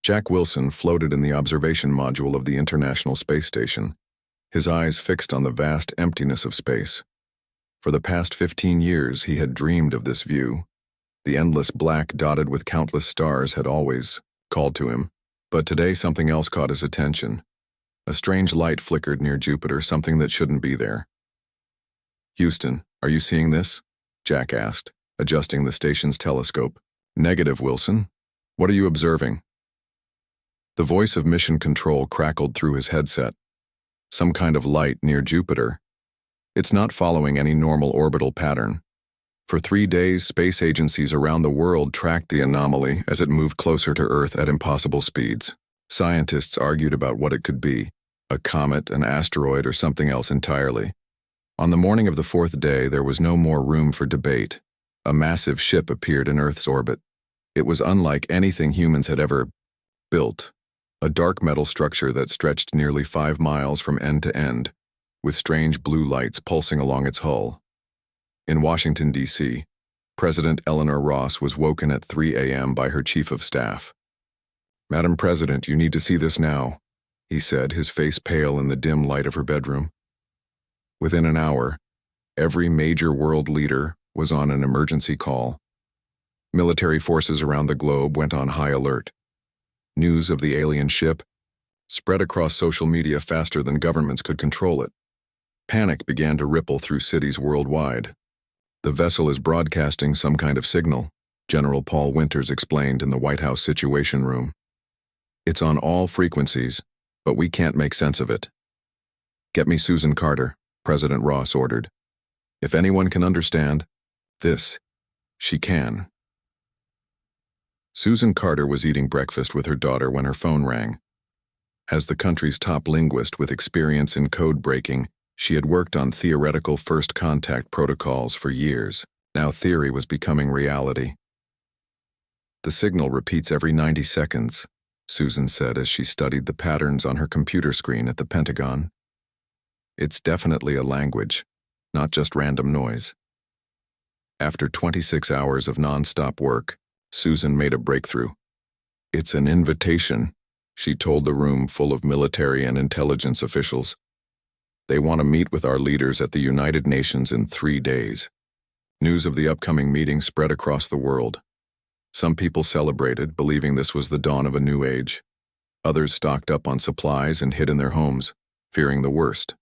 Jack Wilson floated in the observation module of the International Space Station, his eyes fixed on the vast emptiness of space. For the past 15 years, he had dreamed of this view. The endless black dotted with countless stars had always called to him, but today something else caught his attention. A strange light flickered near Jupiter, something that shouldn't be there. "Houston, are you seeing this?" Jack asked, adjusting the station's telescope. "Negative, Wilson. What are you observing?" The voice of Mission Control crackled through his headset. "Some kind of light near Jupiter. It's not following any normal orbital pattern. For 3 days, space agencies around the world tracked the anomaly as it moved closer to Earth at impossible speeds. Scientists argued about what it could be, a comet, an asteroid, or something else entirely. On the morning of the 4th day, there was no more room for debate. A massive ship appeared in Earth's orbit. It was unlike anything humans had ever built. A dark metal structure that stretched nearly 5 miles from end to end, with strange blue lights pulsing along its hull. In Washington, D.C., President Eleanor Ross was woken at 3 a.m. by her chief of staff. "Madam President, you need to see this now," he said, his face pale in the dim light of her bedroom. Within an hour, every major world leader was on an emergency call. Military forces around the globe went on high alert. News of the alien ship spread across social media faster than governments could control it. Panic began to ripple through cities worldwide. "The vessel is broadcasting some kind of signal," General Paul Winters explained in the White House Situation Room. "It's on all frequencies, but we can't make sense of it." "Get me Susan Carter," President Ross ordered. "If anyone can understand this, she can." Susan Carter was eating breakfast with her daughter when her phone rang. As the country's top linguist with experience in code breaking, she had worked on theoretical first contact protocols for years. Now theory was becoming reality. "The signal repeats every 90 seconds, Susan said as she studied the patterns on her computer screen at the Pentagon. "It's definitely a language, not just random noise." After 26 hours of non-stop work, Susan made a breakthrough. "It's an invitation," she told the room full of military and intelligence officials. "They want to meet with our leaders at the United Nations in 3 days." News of the upcoming meeting spread across the world. Some people celebrated, believing this was the dawn of a new age. Others stocked up on supplies and hid in their homes, fearing the worst.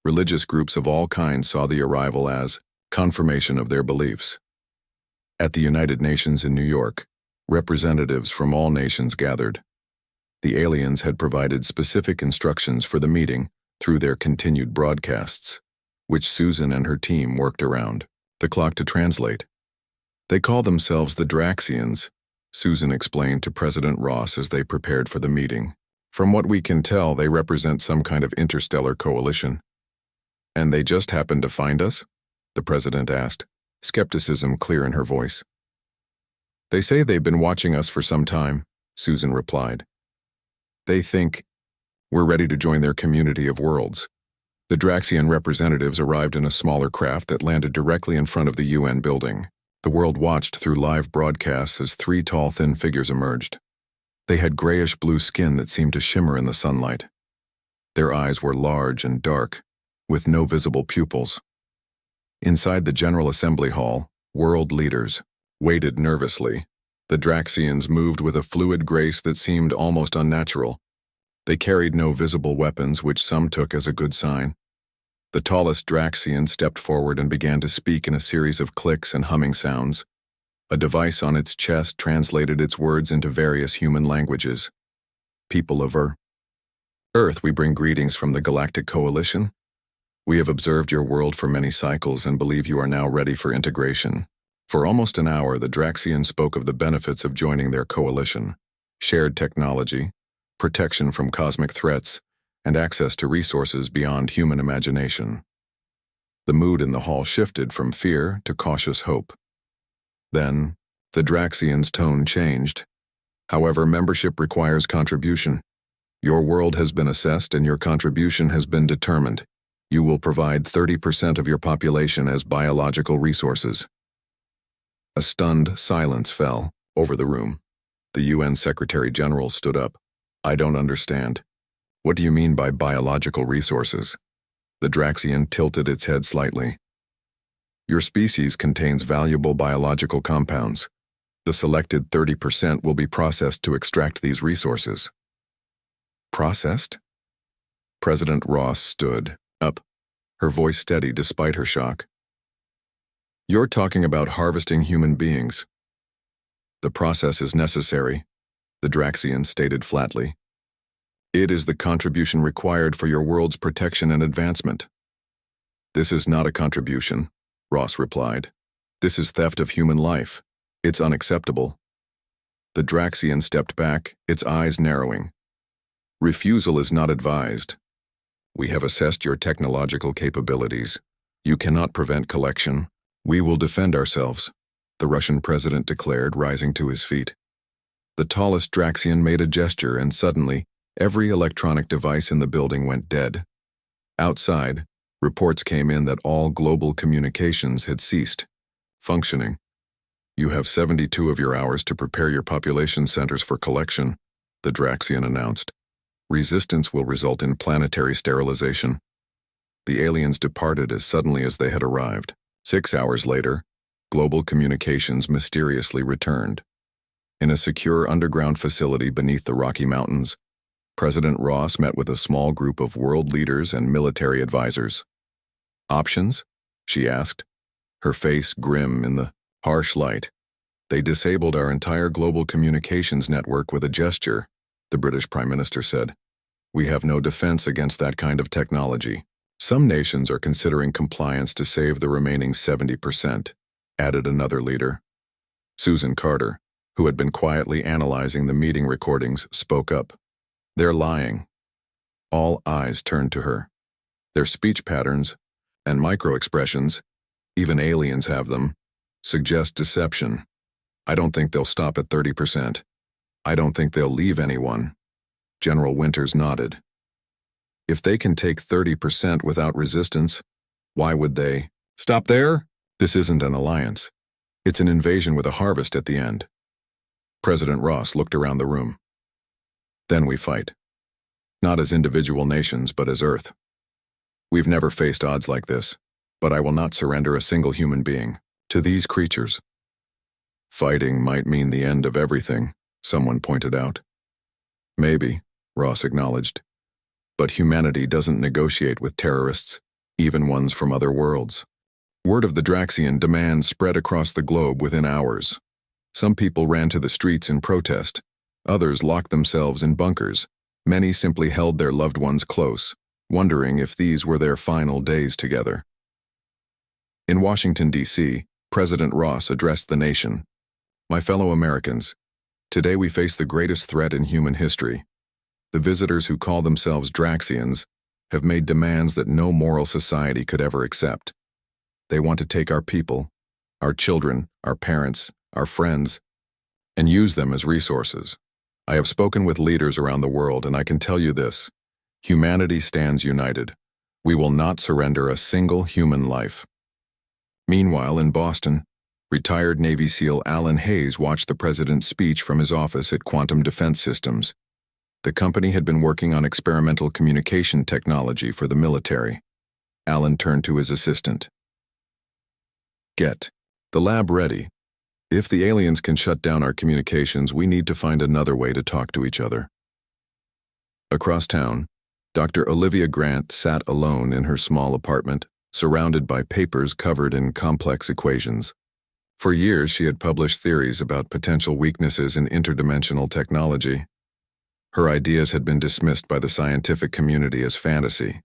Religious groups of all kinds saw the arrival as confirmation of their beliefs. At the United Nations in New York, representatives from all nations gathered. The aliens had provided specific instructions for the meeting through their continued broadcasts, which Susan and her team worked around the clock to translate. "They call themselves the Draxians," Susan explained to President Ross as they prepared for the meeting. "From what we can tell, they represent some kind of interstellar coalition." "And they just happened to find us?" the president asked, skepticism clear in her voice. "They say they've been watching us for some time," Susan replied. "They think we're ready to join their community of worlds." The Draxian representatives arrived in a smaller craft that landed directly in front of the UN building. The world watched through live broadcasts as 3 tall, thin figures emerged. They had grayish-blue skin that seemed to shimmer in the sunlight. Their eyes were large and dark, with no visible pupils. Inside the General Assembly Hall, world leaders waited nervously. The Draxians moved with a fluid grace that seemed almost unnatural. They carried no visible weapons, which some took as a good sign. The tallest Draxian stepped forward and began to speak in a series of clicks and humming sounds. A device on its chest translated its words into various human languages. "People of Earth, we bring greetings from the Galactic Coalition. We have observed your world for many cycles and believe you are now ready for integration." For almost an hour, the Draxian spoke of the benefits of joining their coalition: shared technology, protection from cosmic threats, and access to resources beyond human imagination. The mood in the hall shifted from fear to cautious hope. Then, the Draxian's tone changed. "However, membership requires contribution. Your world has been assessed and your contribution has been determined. You will provide 30% of your population as biological resources." A stunned silence fell over the room. The UN Secretary General stood up. I don't understand. What do you mean by biological resources? The Draxian tilted its head slightly. Your species contains valuable biological compounds. The selected 30% will be processed to extract these resources. Processed? President Ross stood up, her voice steady despite her shock. You're talking about harvesting human beings. The process is necessary, the Draxian stated flatly. It is the contribution required for your world's protection and advancement. This is not a contribution, Ross replied. This is theft of human life. It's unacceptable. The Draxian stepped back, its eyes narrowing. Refusal is not advised. We have assessed your technological capabilities. You cannot prevent collection. We will defend ourselves, the Russian president declared, rising to his feet. The tallest Draxian made a gesture, and suddenly, every electronic device in the building went dead. Outside, reports came in that all global communications had ceased functioning. You have 72 of your hours to prepare your population centers for collection, the Draxian announced. Resistance will result in planetary sterilization. The aliens departed as suddenly as they had arrived. 6 hours later, global communications mysteriously returned. In a secure underground facility beneath the Rocky Mountains, President Ross met with a small group of world leaders and military advisors. Options? She asked, her face grim in the harsh light. They disabled our entire global communications network with a gesture, the British Prime Minister said. We have no defense against that kind of technology. Some nations are considering compliance to save the remaining 70%, added another leader. Susan Carter, who had been quietly analyzing the meeting recordings, spoke up. They're lying. All eyes turned to her. Their speech patterns and micro-expressions, even aliens have them, suggest deception. I don't think they'll stop at 30%. I don't think they'll leave anyone. General Winters nodded. If they can take 30% without resistance, why would they? Stop there? This isn't an alliance. It's an invasion with a harvest at the end. President Ross looked around the room. Then we fight. Not as individual nations, but as Earth. We've never faced odds like this, but I will not surrender a single human being to these creatures. Fighting might mean the end of everything, someone pointed out. Maybe, Ross acknowledged. But humanity doesn't negotiate with terrorists, even ones from other worlds. Word of the Draxian demand spread across the globe within hours. Some people ran to the streets in protest. Others locked themselves in bunkers. Many simply held their loved ones close, wondering if these were their final days together. In Washington, D.C., President Ross addressed the nation. My fellow Americans, today we face the greatest threat in human history. The visitors who call themselves Draxians have made demands that no moral society could ever accept. They want to take our people, our children, our parents, our friends, and use them as resources. I have spoken with leaders around the world, and I can tell you this. Humanity stands united. We will not surrender a single human life. Meanwhile, in Boston, retired Navy SEAL Alan Hayes watched the president's speech from his office at Quantum Defense Systems. The company had been working on experimental communication technology for the military. Alan turned to his assistant. Get the lab ready. If the aliens can shut down our communications, we need to find another way to talk to each other. Across town, Dr. Olivia Grant sat alone in her small apartment, surrounded by papers covered in complex equations. For years, she had published theories about potential weaknesses in interdimensional technology. Her ideas had been dismissed by the scientific community as fantasy.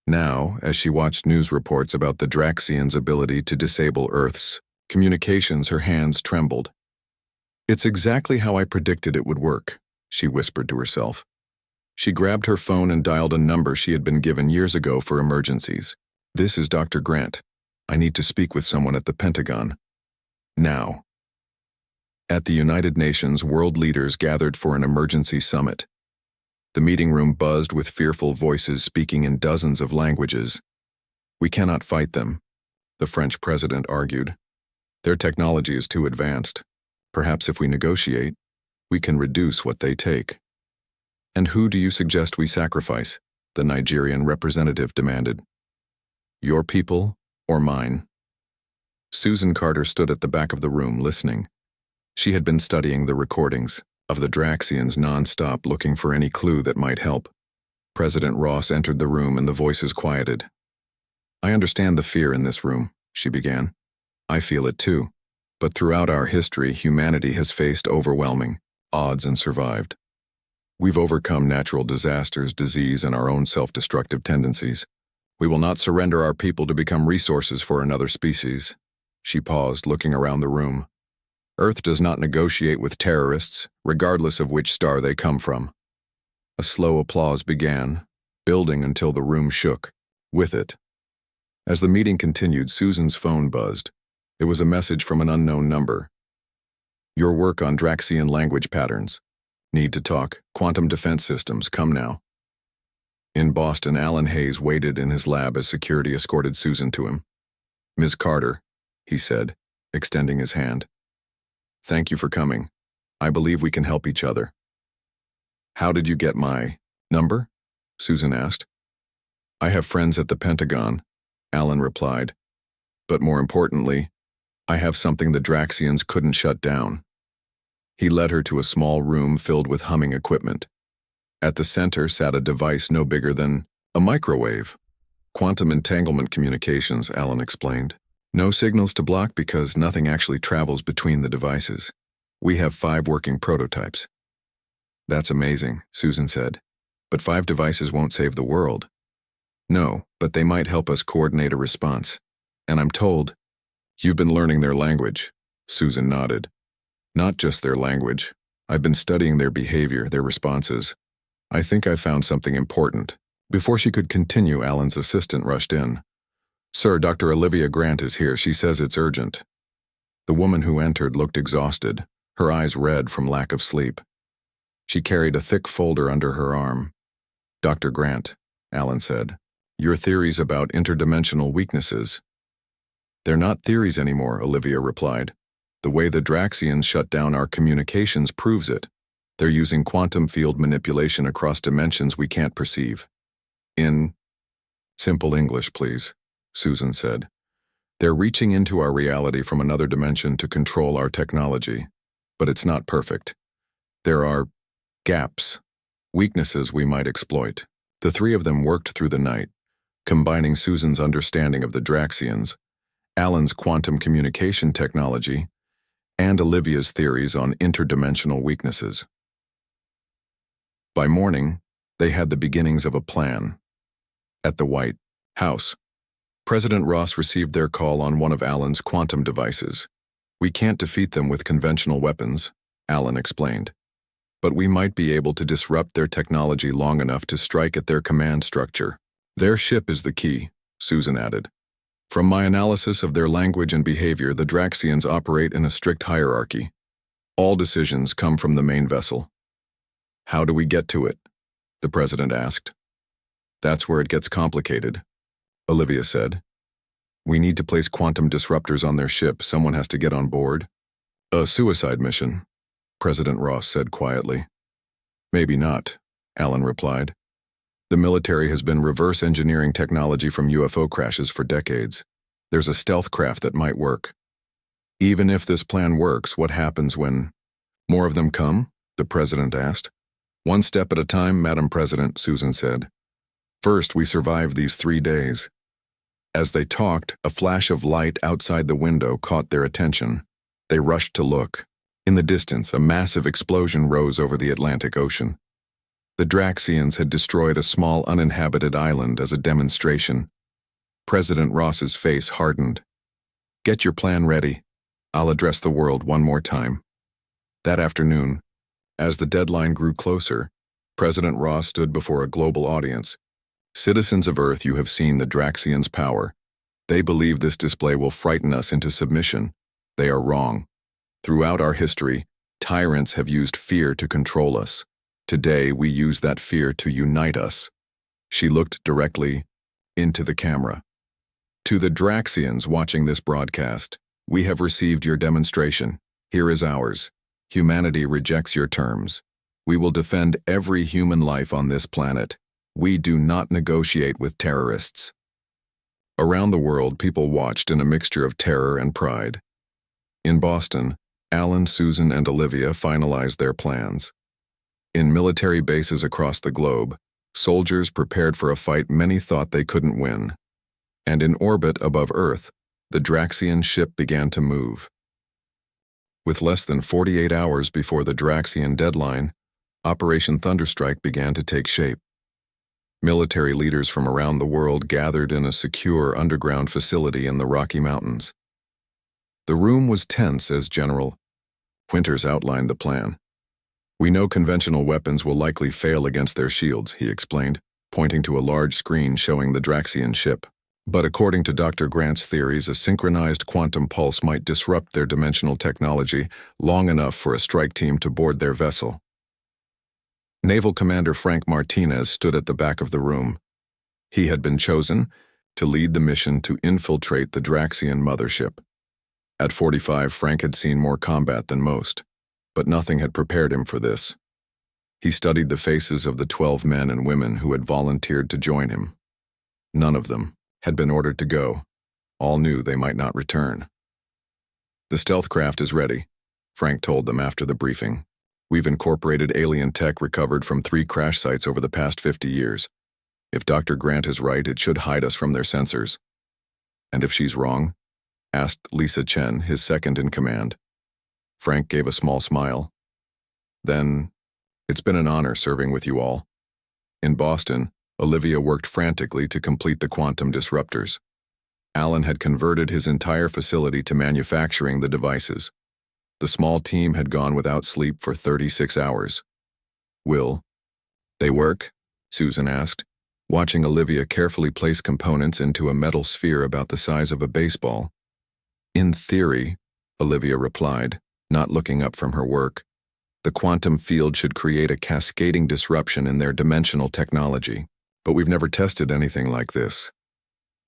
Now, as she watched news reports about the Draxians' ability to disable Earth's communications, her hands trembled. It's exactly how I predicted it would work, she whispered to herself. She grabbed her phone and dialed a number she had been given years ago for emergencies. This is Dr. Grant. I need to speak with someone at the Pentagon. Now. At the United Nations, world leaders gathered for an emergency summit. The meeting room buzzed with fearful voices speaking in dozens of languages. We cannot fight them, the French president argued. Their technology is too advanced. Perhaps if we negotiate, we can reduce what they take. And who do you suggest we sacrifice? The Nigerian representative demanded. Your people or mine? Susan Carter stood at the back of the room listening. She had been studying the recordings of the Draxians non-stop, looking for any clue that might help. President Ross entered the room and the voices quieted. I understand the fear in this room, she began. I feel it too. But throughout our history, humanity has faced overwhelming odds and survived. We've overcome natural disasters, disease, and our own self-destructive tendencies. We will not surrender our people to become resources for another species. She paused, looking around the room. Earth does not negotiate with terrorists, regardless of which star they come from. A slow applause began, building until the room shook with it. As the meeting continued, Susan's phone buzzed. It was a message from an unknown number. Your work on Draxian language patterns. Need to talk. Quantum defense systems. Come now. In Boston, Alan Hayes waited in his lab as security escorted Susan to him. Ms. Carter, he said, extending his hand. Thank you for coming. I believe we can help each other. How did you get my number? Susan asked. I have friends at the Pentagon, Alan replied. But more importantly, I have something the Draxians couldn't shut down. He led her to a small room filled with humming equipment. At the center sat a device no bigger than a microwave. Quantum entanglement communications, Alan explained. No signals to block because nothing actually travels between the devices. We have 5 working prototypes. That's amazing, Susan said. But 5 devices won't save the world. No, but they might help us coordinate a response. And I'm told, you've been learning their language. Susan nodded. Not just their language. I've been studying their behavior, their responses. I think I found something important. Before she could continue, Alan's assistant rushed in. Sir, Dr. Olivia Grant is here. She says it's urgent. The woman who entered looked exhausted, her eyes red from lack of sleep. She carried a thick folder under her arm. Dr. Grant, Alan said, your theories about interdimensional weaknesses. They're not theories anymore, Olivia replied. The way the Draxians shut down our communications proves it. They're using quantum field manipulation across dimensions we can't perceive. In simple English, please, Susan said. They're reaching into our reality from another dimension to control our technology. But it's not perfect. There are gaps, weaknesses we might exploit. The 3 of them worked through the night, combining Susan's understanding of the Draxians, Alan's quantum communication technology, and Olivia's theories on interdimensional weaknesses. By morning, they had the beginnings of a plan. At the White House, President Ross received their call on one of Alan's quantum devices. We can't defeat them with conventional weapons, Alan explained. But we might be able to disrupt their technology long enough to strike at their command structure. Their ship is the key, Susan added. From my analysis of their language and behavior, the Draxians operate in a strict hierarchy. All decisions come from the main vessel. How do we get to it? The president asked. That's where it gets complicated, Olivia said. We need to place quantum disruptors on their ship. Someone has to get on board. A suicide mission, President Ross said quietly. Maybe not, Alan replied. The military has been reverse engineering technology from UFO crashes for decades. There's a stealth craft that might work. Even if this plan works, what happens when more of them come? The president asked. One step at a time, Madam President, Susan said. First, we survive these 3 days. As they talked, a flash of light outside the window caught their attention. They rushed to look. In the distance, a massive explosion rose over the Atlantic Ocean. The Draxians had destroyed a small uninhabited island as a demonstration. President Ross's face hardened. Get your plan ready. I'll address the world one more time. That afternoon, as the deadline grew closer, President Ross stood before a global audience. Citizens of Earth, you have seen the Draxians' power. They believe this display will frighten us into submission. They are wrong. Throughout our history, tyrants have used fear to control us. Today, we use that fear to unite us. She looked directly into the camera. To the Draxians watching this broadcast, we have received your demonstration. Here is ours. Humanity rejects your terms. We will defend every human life on this planet. We do not negotiate with terrorists." Around the world, people watched in a mixture of terror and pride. In Boston, Alan, Susan, and Olivia finalized their plans. In military bases across the globe, soldiers prepared for a fight many thought they couldn't win. And in orbit above Earth, the Draxian ship began to move. With less than 48 hours before the Draxian deadline, Operation Thunderstrike began to take shape. Military leaders from around the world gathered in a secure underground facility in the Rocky Mountains. The room was tense as General Winters outlined the plan. "We know conventional weapons will likely fail against their shields," he explained, pointing to a large screen showing the Draxian ship. "But according to Dr. Grant's theories, a synchronized quantum pulse might disrupt their dimensional technology long enough for a strike team to board their vessel." Naval Commander Frank Martinez stood at the back of the room. He had been chosen to lead the mission to infiltrate the Draxian mothership. At 45, Frank had seen more combat than most, but nothing had prepared him for this. He studied the faces of the 12 men and women who had volunteered to join him. None of them had been ordered to go. All knew they might not return. "The stealth craft is ready," Frank told them after the briefing. "We've incorporated alien tech recovered from 3 crash sites over the past 50 years. If Dr. Grant is right, it should hide us from their sensors." "And if she's wrong?" asked Lisa Chen, his second in command. Frank gave a small smile. "Then, it's been an honor serving with you all." In Boston, Olivia worked frantically to complete the quantum disruptors. Alan had converted his entire facility to manufacturing the devices. The small team had gone without sleep for 36 hours. "Will they work?" Susan asked, watching Olivia carefully place components into a metal sphere about the size of a baseball. "In theory," Olivia replied, not looking up from her work. "The quantum field should create a cascading disruption in their dimensional technology. But we've never tested anything like this."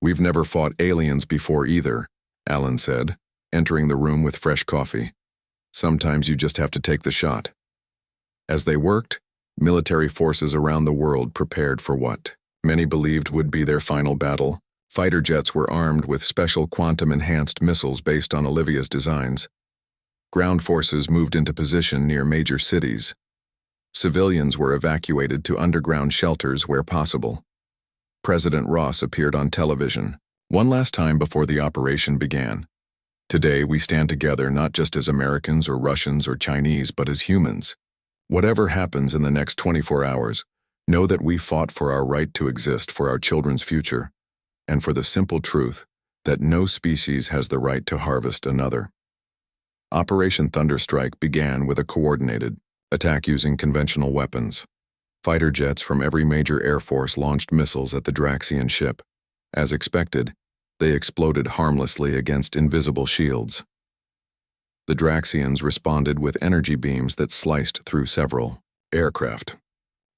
"We've never fought aliens before either," Alan said, entering the room with fresh coffee. "Sometimes you just have to take the shot." As they worked, military forces around the world prepared for what many believed would be their final battle. Fighter jets were armed with special quantum-enhanced missiles based on Olivia's designs. Ground forces moved into position near major cities. Civilians were evacuated to underground shelters where possible. President Ross appeared on television, one last time before the operation began. "Today we stand together not just as Americans or Russians or Chinese, but as humans. Whatever happens in the next 24 hours, know that we fought for our right to exist, for our children's future, and for the simple truth that no species has the right to harvest another." Operation Thunderstrike began with a coordinated attack using conventional weapons. Fighter jets from every major air force launched missiles at the Draxian ship. As expected, they exploded harmlessly against invisible shields. The Draxians responded with energy beams that sliced through several aircraft.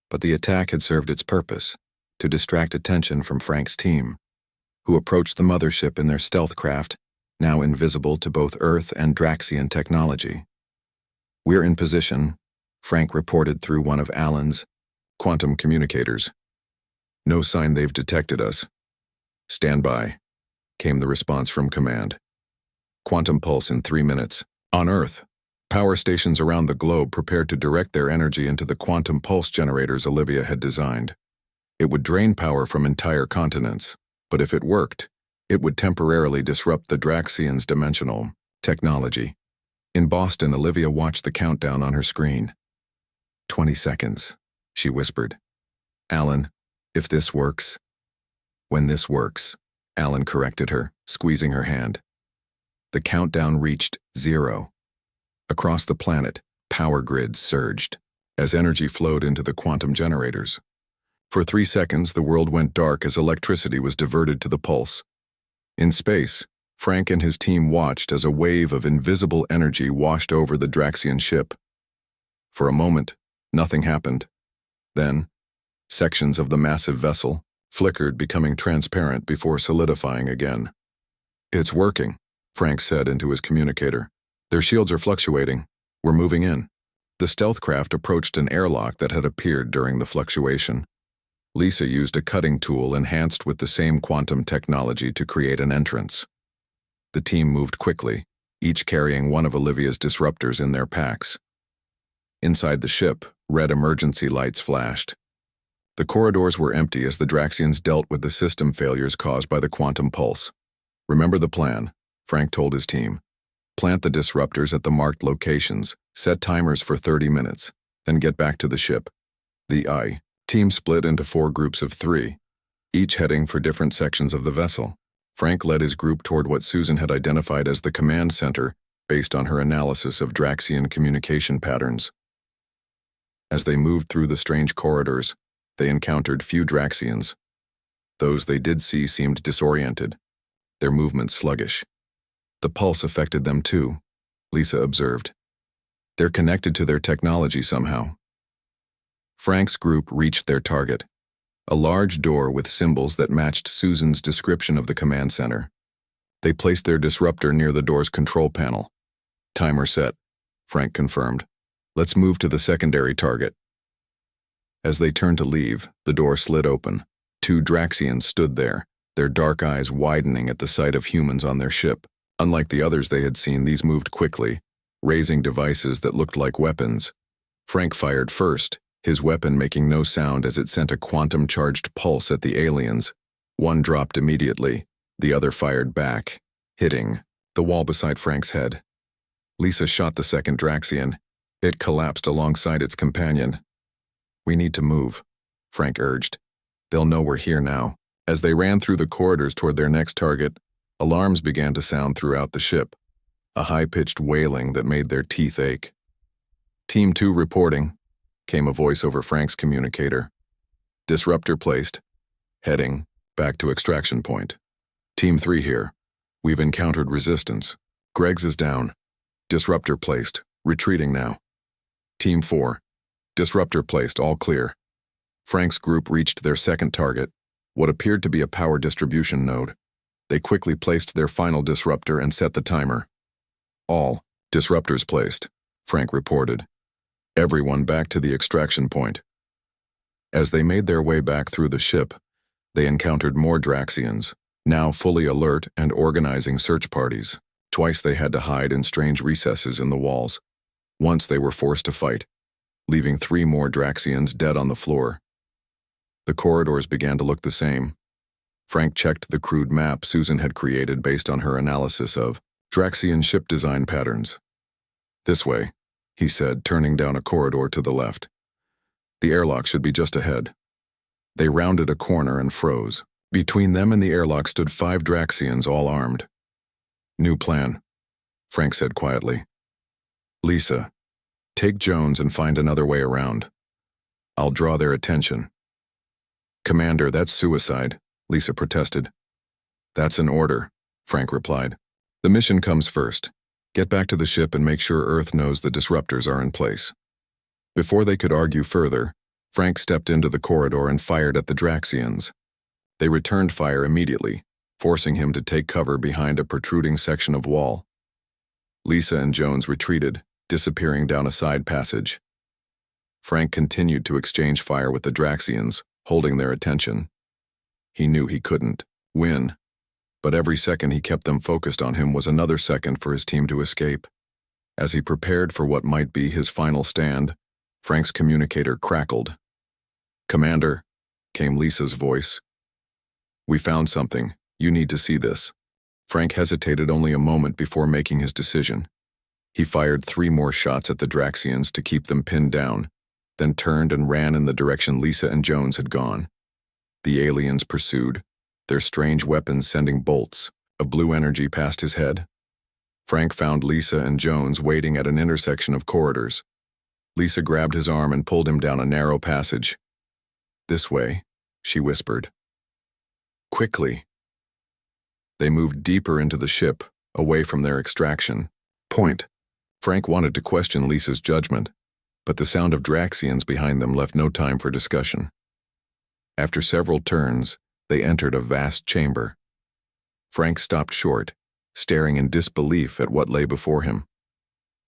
But the attack had served its purpose, to distract attention from Frank's team, who approached the mothership in their stealth craft, now invisible to both Earth and Draxian technology. "We're in position," Frank reported through one of Alan's quantum communicators. "No sign they've detected us." "Stand by," came the response from command. "Quantum pulse in 3 minutes. On Earth, power stations around the globe prepared to direct their energy into the quantum pulse generators Olivia had designed. It would drain power from entire continents, but if it worked, it would temporarily disrupt the Draxians' dimensional technology." In Boston, Olivia watched the countdown on her screen. 20 seconds, she whispered. "Alan, if this works." "When this works," Alan corrected her, squeezing her hand. The countdown reached 0. Across the planet, power grids surged as energy flowed into the quantum generators. For 3 seconds, the world went dark as electricity was diverted to the pulse. In space, Frank and his team watched as a wave of invisible energy washed over the Draxian ship. For a moment, nothing happened. Then, sections of the massive vessel flickered, becoming transparent before solidifying again. "It's working," Frank said into his communicator. "Their shields are fluctuating, We're moving in. The stealth craft approached an airlock that had appeared during the fluctuation. Lisa used a cutting tool enhanced with the same quantum technology to create an entrance. The team moved quickly, each carrying one of Olivia's disruptors in their packs. Inside the ship, red emergency lights flashed. The corridors were empty as the Draxians dealt with the system failures caused by the quantum pulse. Remember the plan, Frank told his team. Plant the disruptors at the marked locations, set timers for 30 minutes, then get back to the ship. The team split into 4 groups of 3, each heading for different sections of the vessel. Frank led his group toward what Susan had identified as the command center based on her analysis of Draxian communication patterns. As they moved through the strange corridors, they encountered few Draxians. Those they did see seemed disoriented, their movements sluggish. The pulse affected them too, Lisa observed. They're connected to their technology somehow. Frank's group reached their target, a large door with symbols that matched Susan's description of the command center. They placed their disruptor near the door's control panel. Timer set, Frank confirmed. Let's move to the secondary target. As they turned to leave, the door slid open. 2 Draxians stood there, their dark eyes widening at the sight of humans on their ship. Unlike the others they had seen, these moved quickly, raising devices that looked like weapons. Frank fired first, his weapon making no sound as it sent a quantum-charged pulse at the aliens. One dropped immediately, the other fired back, hitting the wall beside Frank's head. Lisa shot the second Draxian. It collapsed alongside its companion. We need to move, Frank urged. They'll know we're here now. As they ran through the corridors toward their next target, alarms began to sound throughout the ship, a high-pitched wailing that made their teeth ache. Team 2 reporting, came a voice over Frank's communicator. Disruptor placed. Heading back to extraction point. Team 3 here. We've encountered resistance. Greg's is down. Disruptor placed. Retreating now. Team 4. Disruptor placed, all clear. Frank's group reached their second target, what appeared to be a power distribution node. They quickly placed their final disruptor and set the timer. All disruptors placed, Frank reported. Everyone back to the extraction point. As they made their way back through the ship, they encountered more Draxians, now fully alert and organizing search parties. Twice they had to hide in strange recesses in the walls. Once they were forced to fight, leaving 3 more Draxians dead on the floor. The corridors began to look the same. Frank checked the crude map Susan had created based on her analysis of Draxian ship design patterns. This way, he said, turning down a corridor to the left. The airlock should be just ahead. They rounded a corner and froze. Between them and the airlock stood 5 Draxians, all armed. New plan, Frank said quietly. Lisa, take Jones and find another way around. I'll draw their attention. Commander, that's suicide, Lisa protested. That's an order, Frank replied. The mission comes first. Get back to the ship and make sure Earth knows the disruptors are in place. Before they could argue further, Frank stepped into the corridor and fired at the Draxians. They returned fire immediately, forcing him to take cover behind a protruding section of wall. Lisa and Jones retreated, disappearing down a side passage. Frank continued to exchange fire with the Draxians, holding their attention. He knew he couldn't win, but every second he kept them focused on him was another second for his team to escape. As he prepared for what might be his final stand, Frank's communicator crackled. Commander, came Lisa's voice. We found something. You need to see this. Frank hesitated only a moment before making his decision. He fired 3 more shots at the Draxians to keep them pinned down, then turned and ran in the direction Lisa and Jones had gone. The aliens pursued, their strange weapons sending bolts of blue energy past his head. Frank found Lisa and Jones waiting at an intersection of corridors. Lisa grabbed his arm and pulled him down a narrow passage. This way, she whispered. Quickly. They moved deeper into the ship, away from their extraction point. Frank wanted to question Lisa's judgment, but the sound of Draxians behind them left no time for discussion. After several turns, they entered a vast chamber. Frank stopped short, staring in disbelief at what lay before him.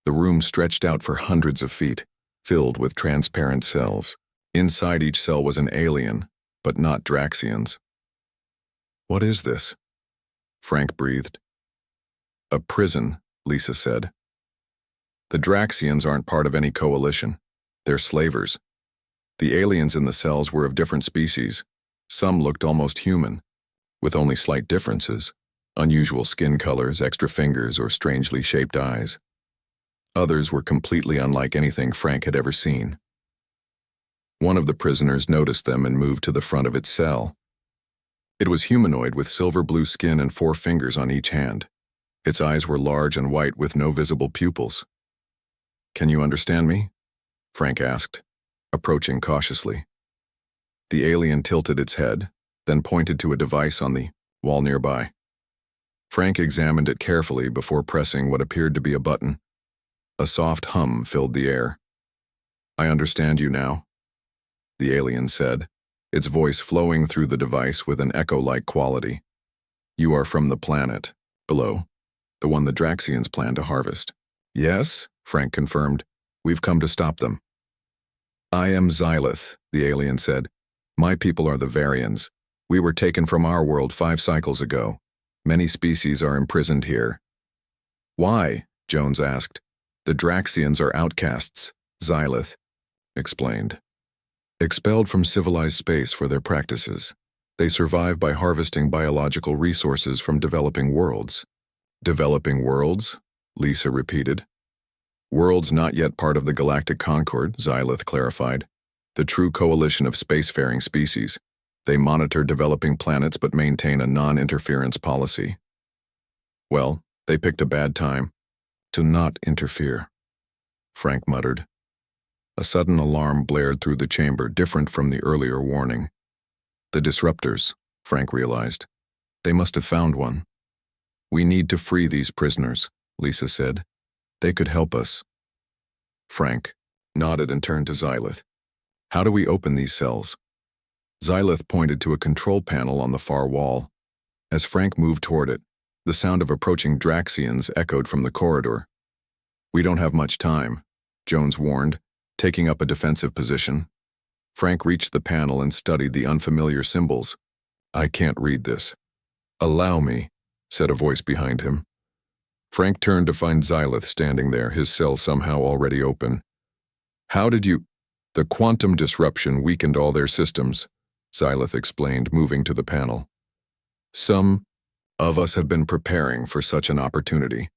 The room stretched out for hundreds of feet, filled with transparent cells. Inside each cell was an alien, but not Draxians. "What is this?" Frank breathed. "A prison," Lisa said. "The Draxians aren't part of any coalition. They're slavers. The aliens in the cells were of different species. Some looked almost human, with only slight differences, unusual skin colors, extra fingers, or strangely shaped eyes. Others were completely unlike anything Frank had ever seen. One of the prisoners noticed them and moved to the front of its cell. It was humanoid with silver blue skin and 4 fingers on each hand. Its eyes were large and white with no visible pupils. "Can you understand me?" Frank asked, approaching cautiously. The alien tilted its head, then pointed to a device on the wall nearby. Frank examined it carefully before pressing what appeared to be a button. A soft hum filled the air. "I understand you now," the alien said, its voice flowing through the device with an echo-like quality. "You are from the planet below, the one the Draxians plan to harvest." "Yes," Frank confirmed. "We've come to stop them." "I am Xylith," the alien said. "My people are the Varians. We were taken from our world 5 cycles ago. Many species are imprisoned here." "Why?" Jones asked. "The Draxians are outcasts," Xylith explained. "Expelled from civilized space for their practices. They survive by harvesting biological resources from developing worlds." "Developing worlds?" Lisa repeated. "Worlds not yet part of the Galactic Concord," Xylith clarified. "The true coalition of spacefaring species. They monitor developing planets but maintain a non-interference policy." "Well, they picked a bad time to not interfere," Frank muttered. A sudden alarm blared through the chamber, different from the earlier warning. The disruptors, Frank realized. They must have found one. "We need to free these prisoners," Lisa said. "They could help us." Frank nodded and turned to Xylith. "How do we open these cells?" Xylith pointed to a control panel on the far wall. As Frank moved toward it, the sound of approaching Draxians echoed from the corridor. "We don't have much time," Jones warned, taking up a defensive position. Frank reached the panel and studied the unfamiliar symbols. "I can't read this." "Allow me," said a voice behind him. Frank turned to find Xylith standing there, his cell somehow already open. "How did you—" "The quantum disruption weakened all their systems," Xylith explained, moving to the panel. "Some of us have been preparing for such an opportunity."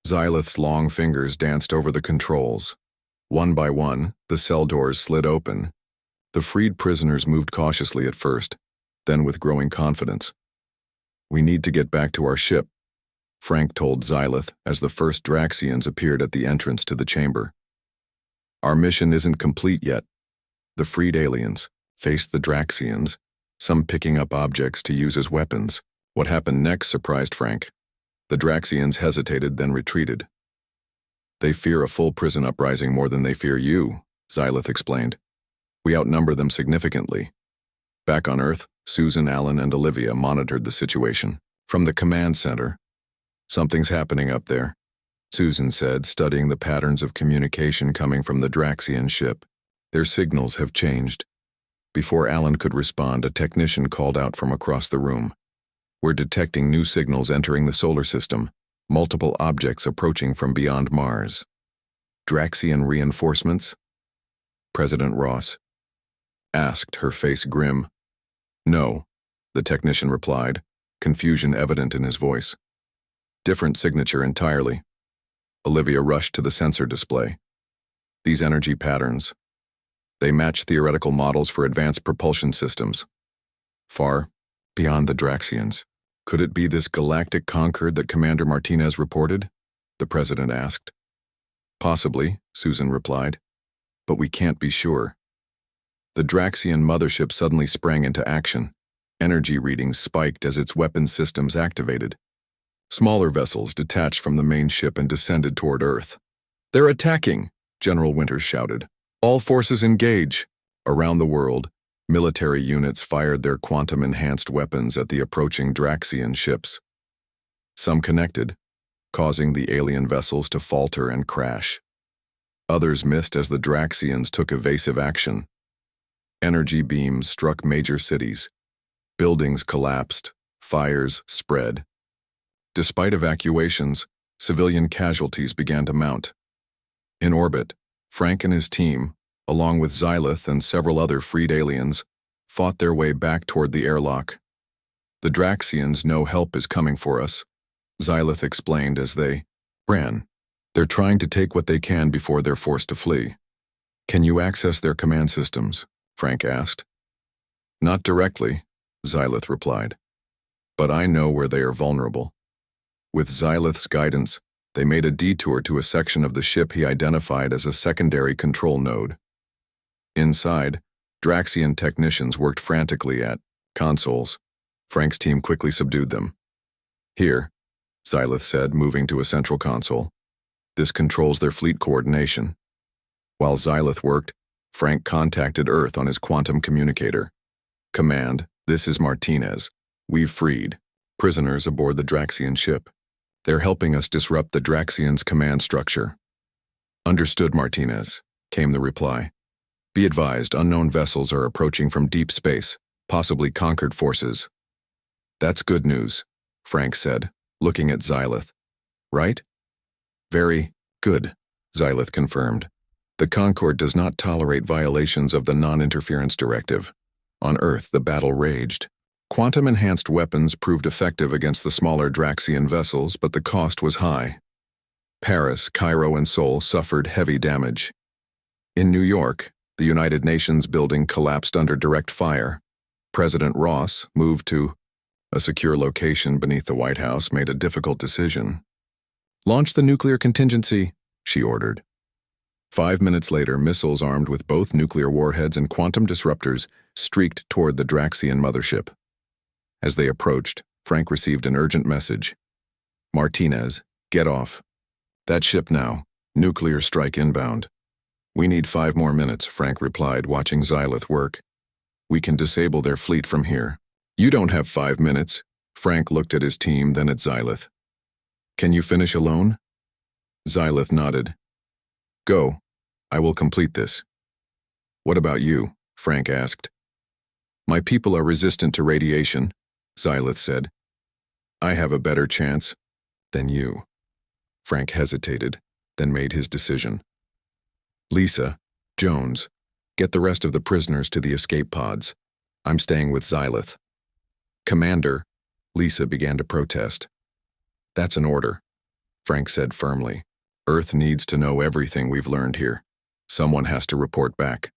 Xylith's long fingers danced over the controls. One by one, the cell doors slid open. The freed prisoners moved cautiously at first, then with growing confidence. "We need to get back to our ship," Frank told Xylith as the first Draxians appeared at the entrance to the chamber. "Our mission isn't complete yet." The freed aliens faced the Draxians, some picking up objects to use as weapons. What happened next surprised Frank. The Draxians hesitated, then retreated. "They fear a full prison uprising more than they fear you," Xylith explained. "We outnumber them significantly." Back on Earth, Susan, Alan, and Olivia monitored the situation. From the command center, "Something's happening up there," Susan said, studying the patterns of communication coming from the Draxian ship. "Their signals have changed." Before Alan could respond, a technician called out from across the room. "We're detecting new signals entering the solar system. Multiple objects approaching from beyond Mars." "Draxian reinforcements?" President Ross asked, her face grim. "No," the technician replied, confusion evident in his voice. "Different signature entirely." Olivia rushed to the sensor display. "These energy patterns. They match theoretical models for advanced propulsion systems. Far beyond the Draxians. Could it be this galactic Concord that Commander Martinez reported?" the president asked. "Possibly," Susan replied. "But we can't be sure." The Draxian mothership suddenly sprang into action. Energy readings spiked as its weapon systems activated. Smaller vessels detached from the main ship and descended toward Earth. "They're attacking!" General Winters shouted. "All forces engage!" Around the world, military units fired their quantum-enhanced weapons at the approaching Draxian ships. Some connected, causing the alien vessels to falter and crash. Others missed as the Draxians took evasive action. Energy beams struck major cities. Buildings collapsed. Fires spread. Despite evacuations, civilian casualties began to mount. In orbit, Frank and his team, along with Xylith and several other freed aliens, fought their way back toward the airlock. "The Draxians know help is coming for us," Xylith explained as they ran. "They're trying to take what they can before they're forced to flee." "Can you access their command systems?" Frank asked. "Not directly," Xylith replied. "But I know where they are vulnerable." With Xylith's guidance, they made a detour to a section of the ship he identified as a secondary control node. Inside, Draxian technicians worked frantically at consoles. Frank's team quickly subdued them. "Here," Xylith said, moving to a central console. "This controls their fleet coordination." While Xylith worked, Frank contacted Earth on his quantum communicator. "Command, this is Martinez. We've freed prisoners aboard the Draxian ship. They're helping us disrupt the Draxians' command structure." "Understood, Martinez," came the reply. "Be advised, unknown vessels are approaching from deep space, possibly conquered forces." "That's good news," Frank said, looking at Xylith. "Right?" "Very good," Xylith confirmed. "The Concord does not tolerate violations of the non-interference directive." On Earth, the battle raged. Quantum-enhanced weapons proved effective against the smaller Draxian vessels, but the cost was high. Paris, Cairo, and Seoul suffered heavy damage. In New York, the United Nations building collapsed under direct fire. President Ross, moved to a secure location beneath the White House, made a difficult decision. "Launch the nuclear contingency," she ordered. 5 minutes later, missiles armed with both nuclear warheads and quantum disruptors streaked toward the Draxian mothership. As they approached, Frank received an urgent message. "Martinez, get off. That ship now. Nuclear strike inbound." "We need 5 more minutes," Frank replied, watching Xylith work. "We can disable their fleet from here." "You don't have 5 minutes." Frank looked at his team, then at Xylith. "Can you finish alone?" Xylith nodded. "Go. I will complete this." "What about you?" Frank asked. "My people are resistant to radiation," Xylith said. "I have a better chance than you." Frank hesitated, then made his decision. "Lisa, Jones, get the rest of the prisoners to the escape pods. I'm staying with Xylith." "Commander," Lisa began to protest. "That's an order," Frank said firmly. "Earth needs to know everything we've learned here. Someone has to report back."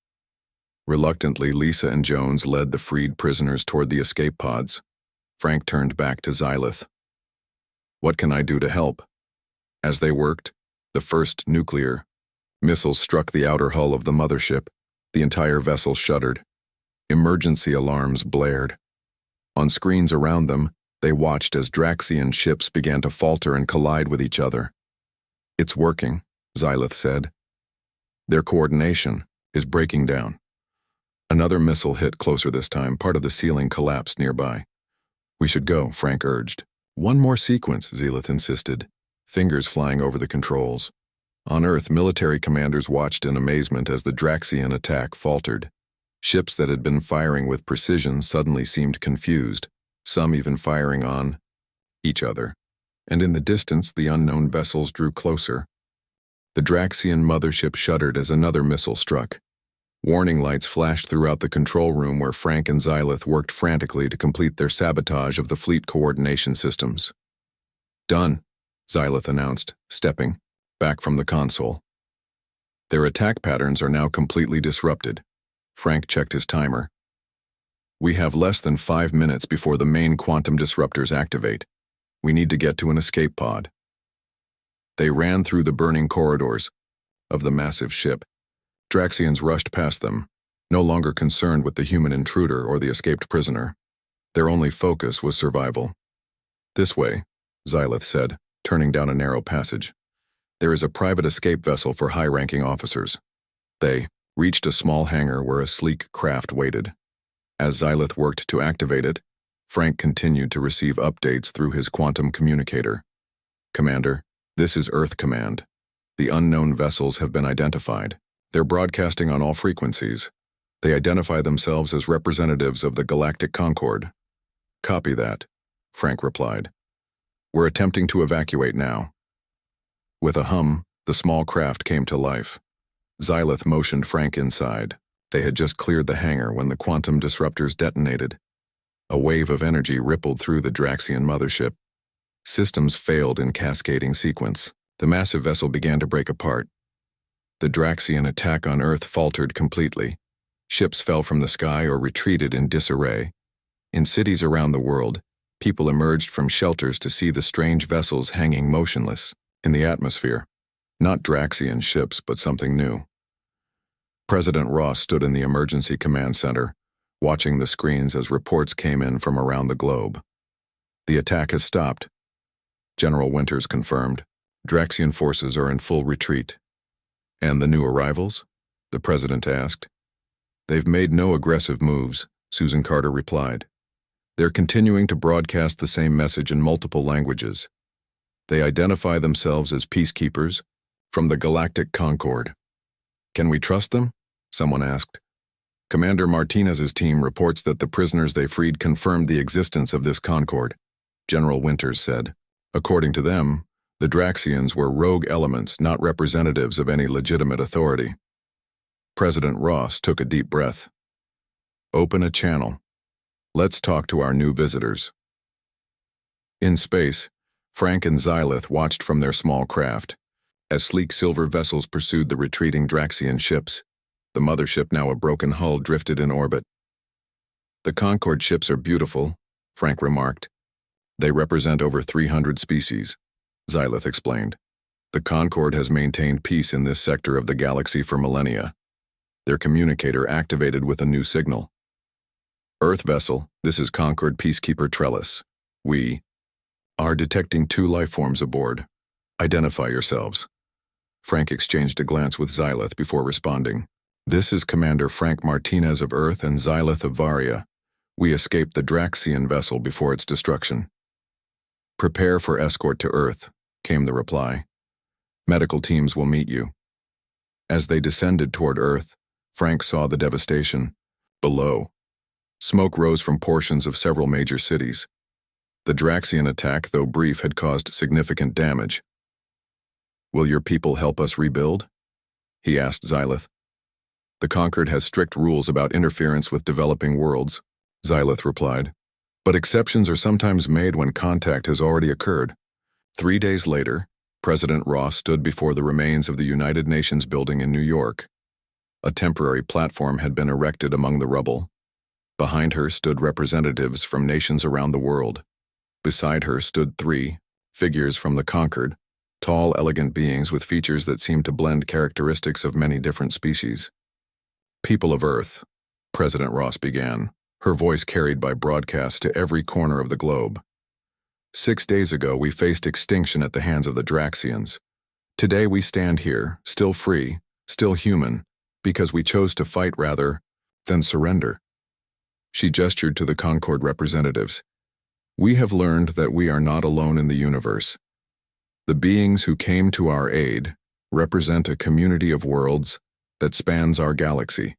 Reluctantly, Lisa and Jones led the freed prisoners toward the escape pods. Frank turned back to Xylith. "What can I do to help?" As they worked, the first nuclear missiles struck the outer hull of the mothership. The entire vessel shuddered. Emergency alarms blared. On screens around them, they watched as Draxian ships began to falter and collide with each other. "It's working," Xylith said. "Their coordination is breaking down." Another missile hit closer this time. Part of the ceiling collapsed nearby. "We should go," Frank urged. "One more sequence," Xylith insisted, fingers flying over the controls. On Earth, military commanders watched in amazement as the Draxian attack faltered. Ships that had been firing with precision suddenly seemed confused, some even firing on each other. And in the distance, the unknown vessels drew closer. The Draxian mothership shuddered as another missile struck. Warning lights flashed throughout the control room where Frank and Xylith worked frantically to complete their sabotage of the fleet coordination systems. "Done," Xylith announced, stepping back from the console. "Their attack patterns are now completely disrupted." Frank checked his timer. "We have less than 5 minutes before the main quantum disruptors activate. We need to get to an escape pod." They ran through the burning corridors of the massive ship. Draxians rushed past them, no longer concerned with the human intruder or the escaped prisoner. Their only focus was survival. "This way," Xylith said, turning down a narrow passage. "There is a private escape vessel for high-ranking officers." They reached a small hangar where a sleek craft waited. As Xylith worked to activate it, Frank continued to receive updates through his quantum communicator. Commander, this is Earth Command. The unknown vessels have been identified. They're broadcasting on all frequencies. They identify themselves as representatives of the Galactic Concord. Copy that, Frank replied. We're attempting to evacuate now. With a hum, the small craft came to life. Xylith motioned Frank inside. They had just cleared the hangar when the quantum disruptors detonated. A wave of energy rippled through the Draxian mothership. Systems failed in cascading sequence. The massive vessel began to break apart. The Draxian attack on Earth faltered completely. Ships fell from the sky or retreated in disarray. In cities around the world, people emerged from shelters to see the strange vessels hanging motionless in the atmosphere. Not Draxian ships, but something new. President Ross stood in the emergency command center, watching the screens as reports came in from around the globe. The attack has stopped, General Winters confirmed. Draxian forces are in full retreat. And the new arrivals? The president asked. They've made no aggressive moves, Susan Carter replied. They're continuing to broadcast the same message in multiple languages. They identify themselves as peacekeepers from the Galactic Concord. Can we trust them? Someone asked. Commander Martinez's team reports that the prisoners they freed confirmed the existence of this Concord, General Winters said. According to them, the Draxians were rogue elements, not representatives of any legitimate authority. President Ross took a deep breath. Open a channel. Let's talk to our new visitors. In space, Frank and Xylith watched from their small craft, as sleek silver vessels pursued the retreating Draxian ships. The mothership, now a broken hull, drifted in orbit. The Concord ships are beautiful, Frank remarked. They represent over 300 species, Xylith explained. The Concord has maintained peace in this sector of the galaxy for millennia. Their communicator activated with a new signal. Earth vessel, this is Concord Peacekeeper Trellis. We are detecting 2 life forms aboard. Identify yourselves. Frank exchanged a glance with Xylith before responding. This is Commander Frank Martinez of Earth and Xylith of Varia. We escaped the Draxian vessel before its destruction. Prepare for escort to Earth, came the reply. Medical teams will meet you. As they descended toward Earth, Frank saw the devastation. Below, smoke rose from portions of several major cities. The Draxian attack, though brief, had caused significant damage. Will your people help us rebuild? He asked Xylith. The Concord has strict rules about interference with developing worlds, Xylith replied. But exceptions are sometimes made when contact has already occurred. 3 days later, President Ross stood before the remains of the United Nations building in New York. A temporary platform had been erected among the rubble. Behind her stood representatives from nations around the world. Beside her stood 3 figures from the Concord, tall, elegant beings with features that seemed to blend characteristics of many different species. People of Earth, President Ross began, her voice carried by broadcast to every corner of the globe. 6 days ago, we faced extinction at the hands of the Draxians. Today we stand here, still free, still human, because we chose to fight rather than surrender. She gestured to the Concord representatives. We have learned that we are not alone in the universe. The beings who came to our aid represent a community of worlds that spans our galaxy.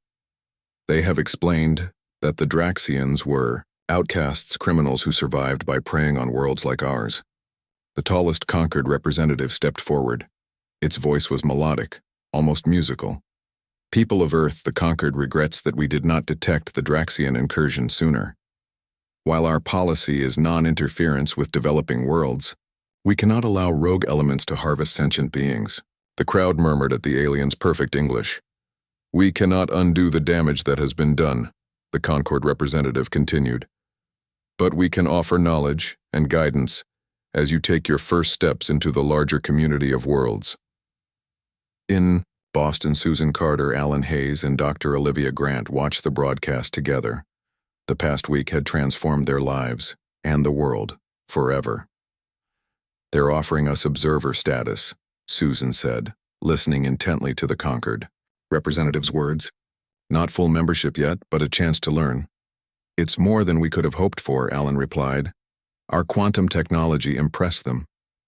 They have explained that the Draxians were outcasts, criminals who survived by preying on worlds like ours. The tallest Concord representative stepped forward. Its voice was melodic, almost musical. People of Earth, the Concord regrets that we did not detect the Draxian incursion sooner. While our policy is non-interference with developing worlds, we cannot allow rogue elements to harvest sentient beings. The crowd murmured at the alien's perfect English. We cannot undo the damage that has been done, the Concord representative continued. But we can offer knowledge and guidance as you take your first steps into the larger community of worlds. In Boston, Susan Carter, Alan Hayes, and Dr. Olivia Grant watched the broadcast together. The past week had transformed their lives and the world forever. They're offering us observer status, Susan said, listening intently to the Concord representative's words. Not full membership yet, but a chance to learn. It's more than we could have hoped for, Alan replied. Our quantum technology impressed them.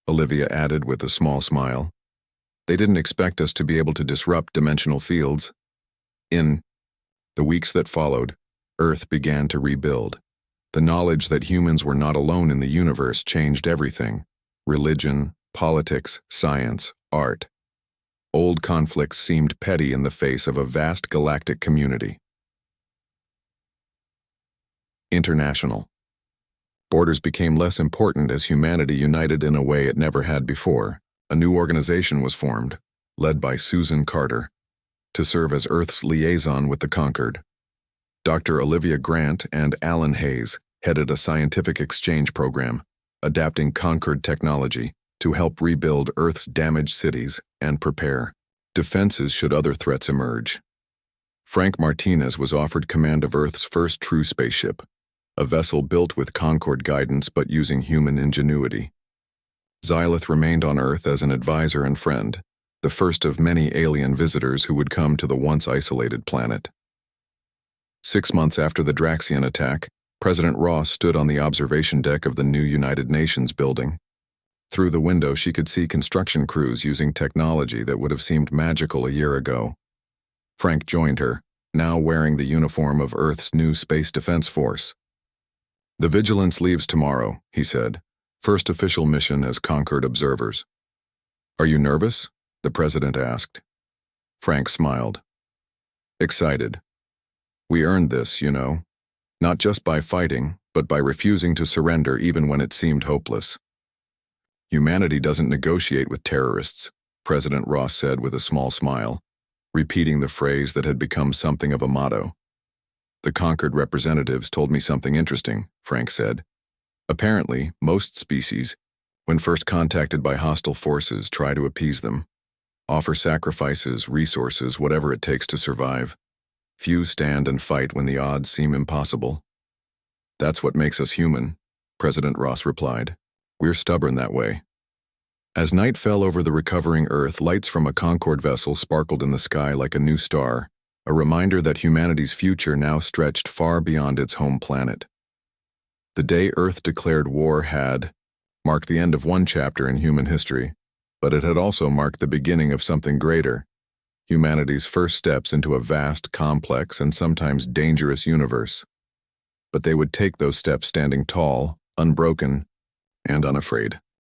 Olivia added with a small smile. They didn't expect us to be able to disrupt dimensional fields. In the weeks that followed, Earth began to rebuild. The knowledge that humans were not alone in the universe changed everything: religion, politics, science, art. Old conflicts seemed petty in the face of a vast galactic community. International. Borders became less important as humanity united in a way it never had before. A new organization was formed, led by Susan Carter, to serve as Earth's liaison with the conquered. Dr. Olivia Grant and Alan Hayes headed a scientific exchange program, adapting conquered technology to help rebuild Earth's damaged cities and prepare defenses should other threats emerge. Frank Martinez was offered command of Earth's first true spaceship, a vessel built with Concord guidance but using human ingenuity. Xylith remained on Earth as an advisor and friend, the first of many alien visitors who would come to the once isolated planet. 6 months after the Draxian attack, President Ross stood on the observation deck of the new United Nations building. Through the window, she could see construction crews using technology that would have seemed magical a year ago. Frank joined her, now wearing the uniform of Earth's new Space Defense Force. "The Vigilance leaves tomorrow," he said. "First official mission as conquered observers." "Are you nervous?" the president asked. Frank smiled. "Excited. We earned this, you know. Not just by fighting, but by refusing to surrender even when it seemed hopeless." "Humanity doesn't negotiate with terrorists," President Ross said with a small smile, repeating the phrase that had become something of a motto. "The conquered representatives told me something interesting," Frank said. "Apparently, most species, when first contacted by hostile forces, try to appease them, offer sacrifices, resources, whatever it takes to survive. Few stand and fight when the odds seem impossible." "That's what makes us human," President Ross replied. "We're stubborn that way." As night fell over the recovering Earth, lights from a Concorde vessel sparkled in the sky like a new star, a reminder that humanity's future now stretched far beyond its home planet. The day Earth declared war had marked the end of one chapter in human history, but it had also marked the beginning of something greater: humanity's first steps into a vast, complex, and sometimes dangerous universe. But they would take those steps standing tall, unbroken, and unafraid.